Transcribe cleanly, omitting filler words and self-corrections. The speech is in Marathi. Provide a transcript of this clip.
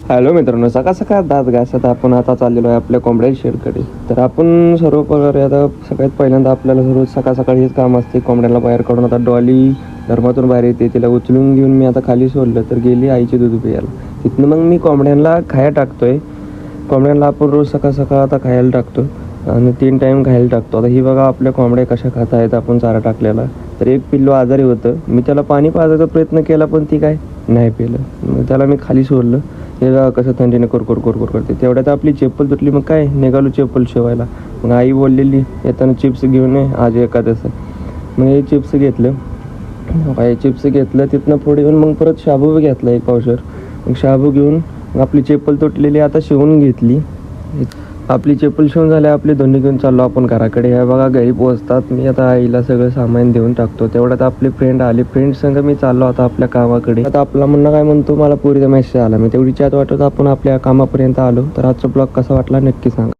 हॅलो मित्रांनो, सकाळ सकाळ दात घासत आपण आता चाललेलो आहे आपल्या कोंबड्या शेडकडे. तर आपण सर्व प्रकारे आता सगळ्यात पहिल्यांदा आपल्याला सर्व सकाळ सकाळी हेच काम असते. कोंबड्याला बाहेर काढून आता डॉली धर्मातून बाहेर येते, तिला उचलून घेऊन मी आता खाली सोडलं तर गेली आईचे दूध प्यायला. तिथनं मग मी कोंबड्यांना खाया टाकतोय. कोंबड्यांना आपण रोज सकाळ सकाळ आता खायला टाकतो आणि 3 टाईम खायला टाकतो. आता ही बघा आपल्या कोंबड्या कशा खात आहेत आपण चारा टाकलेला. तर एक पिल्लू आजारी होतं, मी त्याला पाणी पाजायचा प्रयत्न केला पण ती काय नाही पिलं. मग त्याला मी खाली सोडलं. हे बघा कसं थंडीने कोरकोर करते. तेवढ्यात आपली चप्पल तुटली, मग काय निघालो चप्पल शिवायला. मग आई बोललेली येताना चिप्स घेऊन ये, आज एकादस. मग हे चिप्स घेतलं. चिप्स घेतलं तिथनं पुढे येऊन मग परत शाबू घेतला 1 पावशर. मग शाबू घेऊन मग आपली चप्पल तुटलेली आता शिवून घेतली. आपली चप्पल शिवून झाल्या, आपली दोन्ही घेऊन चाललो आपण घराकडे. हे बघा घरी पोहोचतात मी आता आईला सगळं सामान देऊन टाकतो. तेवढ्यात आपली फ्रेंड आली. फ्रेंड संग मी चाललो आता आपल्या कामाकडे. आता आपला म्हणणं काय म्हणतो, मला पुरीचा मेसेज आला. मी तेवढी चॅट वाटत आपण आपल्या कामापर्यंत आलो. तर आजचा ब्लॉग कसा वाटला नक्की सांगा.